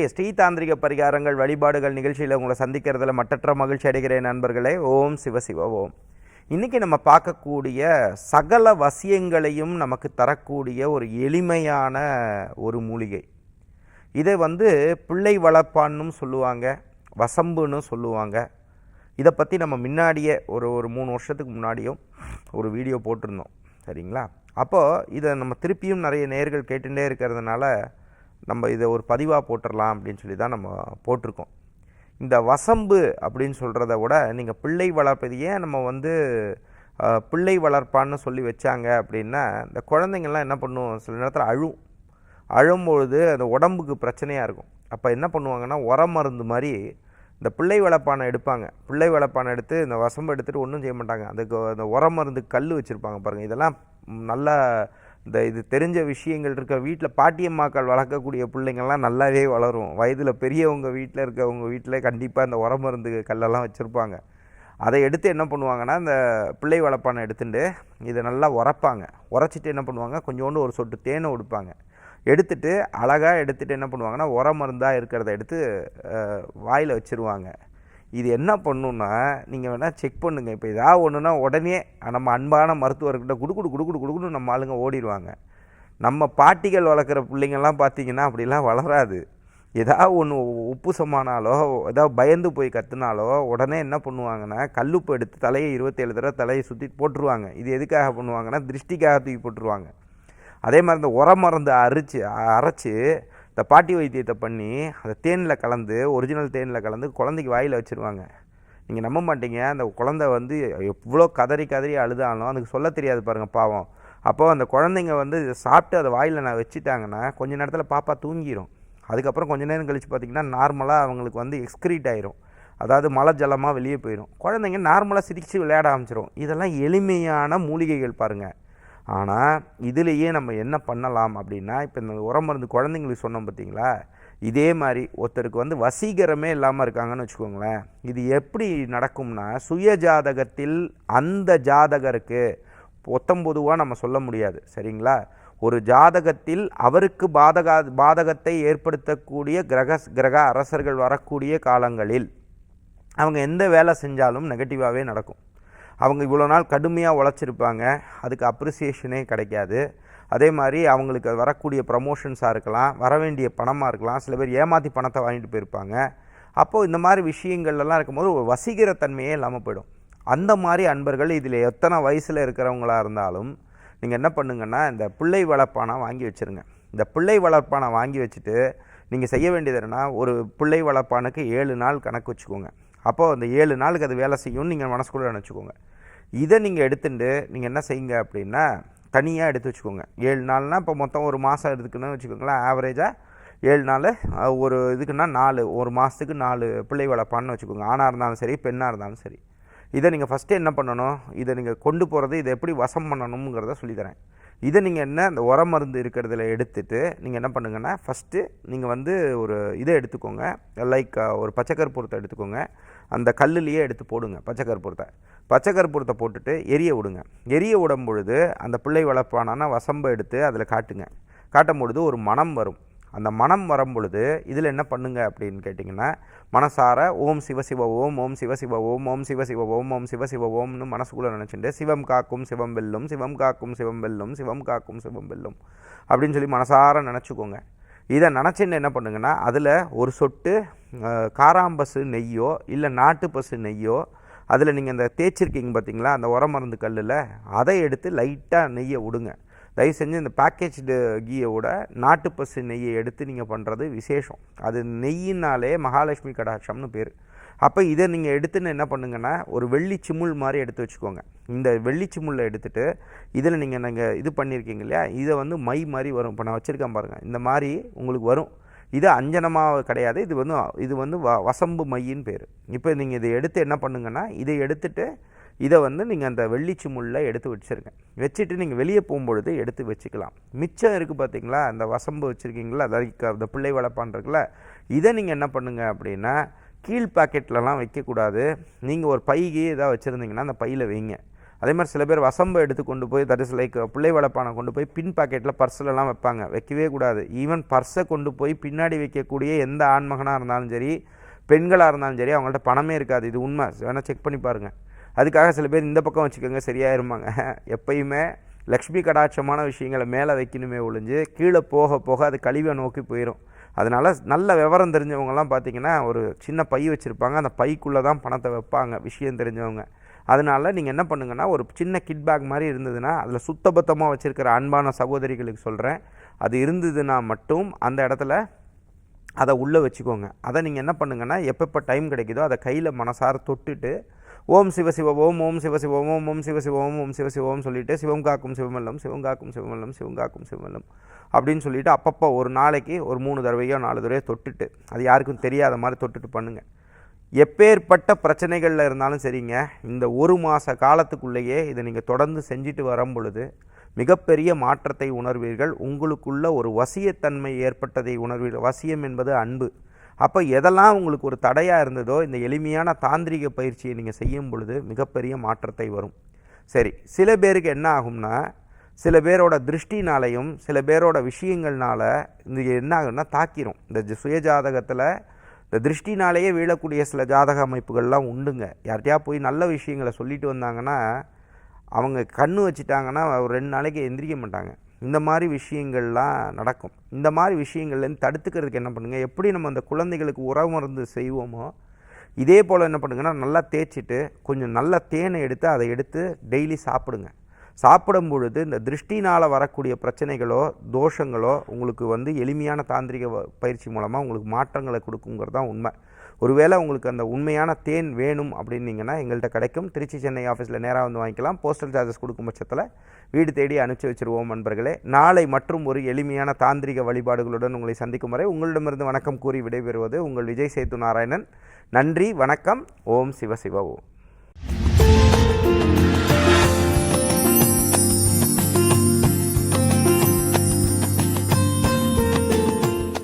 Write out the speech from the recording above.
இன்றைய ஸ்ரீதாந்திரிக பரிகாரங்கள் வழிபாடுகள் நிகழ்ச்சியில் உங்களை சந்திக்கிறதுல மட்டற்ற மகிழ்ச்சி அடைகிறேன் நண்பர்களே. ஓம் சிவசிவ ஓம். இன்றைக்கி நம்ம பார்க்கக்கூடிய சகல வசியங்களையும் நமக்கு தரக்கூடிய ஒரு எளிமையான ஒரு மூலிகை. இதை பிள்ளை வளர்ப்பான்னு சொல்லுவாங்க, வசம்புன்னு சொல்லுவாங்க. இதை பற்றி நம்ம முன்னாடியே ஒரு 3 வருஷத்துக்கு முன்னாடியும் ஒரு வீடியோ போட்டிருந்தோம், சரிங்களா? அப்போது இதை நம்ம திருப்பியும் நிறைய நேயர்கள் கேட்டுகிட்டே இருக்கிறதுனால நம்ம இதை ஒரு பதிவாக போட்டுடலாம் அப்படின்னு சொல்லி தான் நம்ம போட்டிருக்கோம். இந்த வசம்பு அப்படின்னு சொல்கிறத விட நீங்கள் பிள்ளை வளர்ப்பதையே நம்ம பிள்ளை வளர்ப்பான்னு சொல்லி வச்சாங்க அப்படின்னா, இந்த குழந்தைங்கள்லாம் என்ன பண்ணுவோம், சில நேரத்தில் அழும்பொழுது அந்த உடம்புக்கு பிரச்சனையாக இருக்கும். அப்போ என்ன பண்ணுவாங்கன்னா, மருந்து மாதிரி இந்த பிள்ளை வளர்ப்பானை எடுப்பாங்க. பிள்ளை வளர்ப்பானை எடுத்து இந்த வசம்பு எடுத்துகிட்டு ஒன்றும் செய்ய மாட்டாங்க. அதுக்கு அந்த மருந்து கல் வச்சுருப்பாங்க பாருங்கள். இதெல்லாம் நல்லா இது தெரிஞ்ச விஷயங்கள் இருக்க வீட்டில் பாட்டியம்மாக்கள் வளர்க்கக்கூடிய பிள்ளைங்கள்லாம் நல்லாவே வளரும். வயதில் பெரியவங்க வீட்டில் இருக்கவங்க வீட்டில் கண்டிப்பாக இந்த மருந்து கல்லெல்லாம் வச்சுருப்பாங்க. அதை எடுத்து என்ன பண்ணுவாங்கன்னா, இந்த பிள்ளை வளர்ப்பானை எடுத்துட்டு இதை நல்லா உரைச்சிட்டு என்ன பண்ணுவாங்க, கொஞ்சோண்டு ஒரு சொட்டு தேனை கொடுப்பாங்க. எடுத்துகிட்டு அழகாக எடுத்துகிட்டு என்ன பண்ணுவாங்கன்னா, மருந்தாக இருக்கிறத எடுத்து வாயில் வச்சுருவாங்க. இது என்ன பண்ணுன்னா, நீங்கள் வேணால் செக் பண்ணுங்கள். இப்போ ஏதாவது ஒன்றுனா உடனே நம்ம அன்பான மருத்துவர்கிட்ட குடுக்குன்னு நம்ம ஆளுங்க ஓடிடுவாங்க. நம்ம பாட்டிகள் வளர்க்குற பிள்ளைங்கள்லாம் பார்த்திங்கன்னா அப்படிலாம் வளராது. ஏதாவது ஒன்று உப்பு சமானாலோ ஏதாவது பயந்து போய் கற்றுனாலோ உடனே என்ன பண்ணுவாங்கன்னா, கல்லுப்பு எடுத்து தலையை 27 தடவை தலையை சுற்றி போட்டுருவாங்க. இது எதுக்காக பண்ணுவாங்கன்னா, திருஷ்டிக்காக தூக்கி போட்டுருவாங்க. அதே மாதிரி இந்த மருந்து அரைச்சி இந்த பாட்டி வைத்தியத்தை பண்ணி அதை தேனில் கலந்து, ஒரிஜினல் தேனில் கலந்து குழந்தைக்கு வாயில் வச்சுருவாங்க. நீங்கள் நம்ப மாட்டீங்க, அந்த குழந்தை எவ்வளோ கதறி அழுதாலும் அதுக்கு சொல்ல தெரியாது பாருங்கள், பாவம். அப்போது அந்த குழந்தைங்க இதை சாப்பிட்டு அதை வாயில் நான் வச்சுட்டாங்கன்னா கொஞ்ச நேரத்தில் பாப்பா தூங்கிடும். அதுக்கப்புறம் கொஞ்சம் நேரம் கழித்து பார்த்திங்கன்னா நார்மலாக அவங்களுக்கு எக்ஸ்க்ரீட் ஆயிரும். அதாவது மலை ஜலமாக வெளியே போயிடும். குழந்தைங்க நார்மலாக சிரித்து விளையாட ஆரம்பிச்சிடும். இதெல்லாம் எளிமையான மூலிகைகள் பாருங்கள். ஆனால் இதுலேயே நம்ம என்ன பண்ணலாம் அப்படின்னா, இப்போ இந்த மருந்து குழந்தைங்களுக்கு சொன்னோம் பார்த்தீங்களா, இதே மாதிரி ஒருத்தருக்கு வசீகரமே இல்லாமல் இருக்காங்கன்னு வச்சுக்கோங்களேன். இது எப்படி நடக்கும்னா, சுய ஜாதகத்தில் அந்த ஜாதகருக்கு பொதுவாக நம்ம சொல்ல முடியாது, சரிங்களா? ஒரு ஜாதகத்தில் அவருக்கு பாதகத்தை ஏற்படுத்தக்கூடிய கிரக அரசர்கள் வரக்கூடிய காலங்களில் அவங்க எந்த வேலை செஞ்சாலும் நெகட்டிவாகவே நடக்கும். அவங்க இவ்வளோ நாள் கடுமையாக உழைச்சிருப்பாங்க, அதுக்கு அப்ரிசியேஷனே கிடைக்காது. அதே மாதிரி அவங்களுக்கு வரக்கூடிய ப்ரமோஷன்ஸாக இருக்கலாம், வர வேண்டிய பணமாக இருக்கலாம். சில பேர் ஏமாற்றி பணத்தை வாங்கிட்டு போயிருப்பாங்க. அப்போது இந்த மாதிரி விஷயங்கள்லாம் இருக்கும்போது ஒரு வசீகரத்தன்மையே இல்லாமல் போயிடும். அந்த மாதிரி அன்பர்கள் இதில் எத்தனை வயசில் இருக்கிறவங்களாக இருந்தாலும் நீங்கள் என்ன பண்ணுங்கன்னா, இந்த பிள்ளை வளர்ப்பானை வாங்கி வச்சுருங்க. இந்த பிள்ளை வளர்ப்பானை வாங்கி வச்சுட்டு நீங்கள் செய்ய வேண்டியது என்னென்னா, ஒரு பிள்ளை வளர்ப்பானுக்கு 7 நாள் கணக்கு வச்சுக்கோங்க. அப்போது அந்த 7 நாளுக்கு அது வேலை செய்யும்னு நீங்கள் மனசுக்குள்ளே நினச்சிக்கோங்க. இதை நீங்கள் எடுத்துட்டு நீங்கள் என்ன செய்யுங்க அப்படின்னா, தனியாக எடுத்து வச்சுக்கோங்க. 7 நாள்னால் இப்போ மொத்தம் ஒரு மாதம் எடுத்துக்கணும்னு வச்சுக்கோங்களேன். ஆவரேஜாக 7 நாள் ஒரு இதுக்குன்னா 4, ஒரு மாதத்துக்கு 4 பிள்ளை வளர்ப்பான்னு வச்சுக்கோங்க. ஆணாக இருந்தாலும் சரி, பெண்ணாக இருந்தாலும் சரி. இதை நீங்கள் ஃபஸ்ட்டு என்ன பண்ணணும், இதை நீங்கள் கொண்டு போகிறது, இதை எப்படி வசம் பண்ணணுங்கிறத சொல்லித்தரேன். இதை நீங்கள் என்ன இந்த மருந்து இருக்கிறதுல எடுத்துகிட்டு நீங்கள் என்ன பண்ணுங்கன்னா, ஃபஸ்ட்டு நீங்கள் ஒரு இதை எடுத்துக்கோங்க. லைக் ஒரு பச்சைக்கற்பூரத்தை எடுத்துக்கோங்க. அந்த கல்லுலேயே எடுத்து போடுங்க பச்சைக்கற்பூரத்தை போட்டுட்டு எரிய விடுங்க. எரிய விடும் பொழுது அந்த பிள்ளை வளர்ப்பான வசம்பை எடுத்து அதில் காட்டும் பொழுது ஒரு மனம் வரும். அந்த மனம் வரும் பொழுது இதில் என்ன பண்ணுங்க அப்படின்னு கேட்டிங்கன்னா, மனசார ஓம் சிவசிவ ஓம், ஓம் சிவசிவ ஓம், ஓம் சிவசிவ ஓம், ஓம் சிவசிவ ஓம்னு மனசுக்குள்ளே நினச்சிட்டு, சிவம் காக்கும் சிவம் வெல்லும், சிவம் காக்கும் சிவம் வெல்லும், சிவம் காக்கும் சிவம் வெல்லும் அப்படின்னு சொல்லி மனசார நினச்சிக்கோங்க. இதை நினச்சின்னு என்ன பண்ணுங்கன்னா, அதில் ஒரு சொட்டு காராம்பசு நெய்யோ இல்லை நாட்டு பசு நெய்யோ, அதில் நீங்கள் இந்த தேய்ச்சிருக்கீங்க பார்த்தீங்களா அந்த மருந்து கல்லில், அதை எடுத்து லைட்டாக நெய்யை விடுங்க. தயவு செஞ்சு இந்த பேக்கேஜ்டு கீயை விட நாட்டு பசு நெய்யை எடுத்து நீங்கள் பண்ணுறது விசேஷம். அது நெய்யினாலே மகாலட்சுமி கடாட்சம்னு பேர். அப்போ இதை நீங்கள் எடுத்துன்னு என்ன பண்ணுங்கன்னா, ஒரு வெள்ளி சிமுள் மாதிரி எடுத்து வச்சுக்கோங்க. இந்த வெள்ளி சிமுளில் எடுத்துகிட்டு இதில் நீங்கள் இது பண்ணியிருக்கீங்க இல்லையா, இதை மை மாதிரி வரும். இப்போ நான் வச்சுருக்கேன் பாருங்கள், இந்த மாதிரி உங்களுக்கு வரும். இது அஞ்சனமாக கிடையாது, இது வசம்பு மையின்னு பேர். இப்போ நீங்கள் இதை எடுத்து என்ன பண்ணுங்கன்னா, இதை எடுத்துகிட்டு இதை நீங்கள் அந்த வெள்ளிச்சி முள்ளில் எடுத்து வச்சுட்டு நீங்கள் வெளியே போகும்பொழுது எடுத்து வச்சுக்கலாம். மிச்சம் இருக்குது பார்த்தீங்களா, அந்த வசம்பு வச்சுருக்கீங்களா, அதாவது அந்த பிள்ளை வளர்ப்பான் இருக்குல்ல, இதை நீங்கள் என்ன பண்ணுங்கள் அப்படின்னா, கீழ் பாக்கெட்லலாம் வைக்கக்கூடாது. நீங்கள் ஒரு பைகி ஏதாவது வச்சுருந்தீங்கன்னா அந்த பையில் வைங்க. அதே மாதிரி சில பேர் வசம்பை எடுத்து கொண்டு போய் தட் இஸ் லைக் பிள்ளை வளப்பானை கொண்டு போய் பின் பாக்கெட்டில் பர்ஸ்லலாம் வைப்பாங்க. வைக்கவே கூடாது. ஈவன் பர்ஸை கொண்டு போய் பின்னாடி வைக்கக்கூடிய எந்த ஆண்மகனாக இருந்தாலும் சரி, பெண்களாக இருந்தாலும் சரி, அவங்கள்ட்ட பணமே இருக்காது. இது உண்மை, வேணால் செக் பண்ணி பாருங்கள். அதுக்காக சில பேர் இந்த பக்கம் வச்சுக்கோங்க சரியாயிருமாங்க. எப்பயுமே லக்ஷ்மி கடாட்சமான விஷயங்களை மேலே வைக்கணுமே ஒழிஞ்சு கீழே போக போக அது கழிவை நோக்கி போயிடும். அதனால் நல்ல விவரம் தெரிஞ்சவங்கலாம் பார்த்திங்கன்னா ஒரு சின்ன பை வச்சுருப்பாங்க. அந்த பைக்குள்ளே தான் பணத்தை வைப்பாங்க விஷயம் தெரிஞ்சவங்க. அதனால் நீங்கள் என்ன பண்ணுங்கன்னா, ஒரு சின்ன கிட் பேக் மாதிரி இருந்ததுன்னா, அதில் சுத்தபத்தமாக வச்சுருக்கிற அன்பான சகோதரிகளுக்கு சொல்கிறேன், அது இருந்ததுன்னா மட்டும் அந்த இடத்துல அதை உள்ளே வச்சுக்கோங்க. அதை நீங்கள் என்ன பண்ணுங்கன்னா, எப்பப்போ டைம் கிடைக்குதோ அதை கையில் மனசார தொட்டுட்டு ஓம் சிவசிவ ஓம், ஓம் சிவசிவ ஓம், ஓம் சிவசிவ ஓம், ஓம் சிவசிவ ஓம் சொல்லிவிட்டு சிவம் காக்கும் சிவமல்லம், சிவம் காக்கும் சிவமல்லம், சிவம் காக்கும் சிவமல்லம் அப்படின்னு சொல்லிவிட்டு அப்பப்போ ஒரு நாளைக்கு ஒரு 3 தடவையோ 4 தடவையோ தொட்டுட்டு, அது யாருக்கும் தெரியாத மாதிரி தொட்டுட்டு பண்ணுங்கள். எப்பேற்பட்ட பிரச்சனைகளில் இருந்தாலும் சரிங்க, இந்த 1 மாத காலத்துக்குள்ளேயே இதை நீங்கள் தொடர்ந்து செஞ்சுட்டு வரும் பொழுது மிகப்பெரிய மாற்றத்தை உணர்வீர்கள். உங்களுக்குள்ள ஒரு வசியத்தன்மை ஏற்பட்டதை உணர்வீர்கள். வசியம் என்பது அன்பு. அப்போ எதெல்லாம் உங்களுக்கு ஒரு தடையாக இருந்ததோ இந்த எளிமையான தாந்திரிக பயிற்சியை நீங்கள் செய்யும் பொழுது மிகப்பெரிய மாற்றத்தை வரும். சரி, சில பேருக்கு என்ன ஆகும்னா, சில பேரோட திருஷ்டினாலையும் சில பேரோட விஷயங்கள்னால இந்த என்ன ஆகும்னா தாக்கிரும். இந்த சுயஜாதகத்தில் இந்த திருஷ்டினாலேயே வீழக்கூடிய சில ஜாதக அமைப்புகள்லாம் உண்டுங்க. யார்கிட்டயா போய் நல்ல விஷயங்களை சொல்லிட்டு வந்தாங்கன்னா, அவங்க கண்ணு வச்சுட்டாங்கன்னா ஒரு 2 நாளைக்கு எந்திரிக்க மாட்டாங்க. இந்த மாதிரி விஷயங்கள்லாம் நடக்கும். இந்த மாதிரி விஷயங்கள்லேருந்து தடுத்துக்கிறதுக்கு என்ன பண்ணுங்கள், எப்படி நம்ம அந்த குழந்தைகளுக்கு உறவு மருந்து செய்வோமோ இதே போல் என்ன பண்ணுங்கன்னா, நல்லா தேய்ச்சிட்டு கொஞ்சம் நல்ல தேனை எடுத்து அதை எடுத்து டெய்லி சாப்பிடுங்க. சாப்பிடும் பொழுது இந்த திருஷ்டினால் வரக்கூடிய பிரச்சனைகளோ தோஷங்களோ உங்களுக்கு எளிமையான தாந்திரிக பயிற்சி மூலமாக உங்களுக்கு மாற்றங்களை கொடுக்குங்கிறது தான் உண்மை. ஒருவேளை உங்களுக்கு அந்த உண்மையான தேன் வேணும் அப்படின்னீங்கன்னா எங்கள்கிட்ட கிடைக்கும். திருச்சி சென்னை ஆஃபீஸில் நேராக வந்து வாங்கிக்கலாம். போஸ்டல் சார்ஜஸ் கொடுக்கும் பட்சத்தில் வீடு தேடி அனுப்பிச்சி வச்சுருவோம். நண்பர்களே, நாளை மற்றும் ஒரு எளிமையான தாந்திரிக வழிபாடுகளுடன் உங்களை சந்திக்கும் வரை உங்களிடமிருந்து வணக்கம் கூறி விடைபெறுவது உங்கள் விஜய் சேத்து நாராயணன். நன்றி, வணக்கம். ஓம் சிவசிவ ஓம்.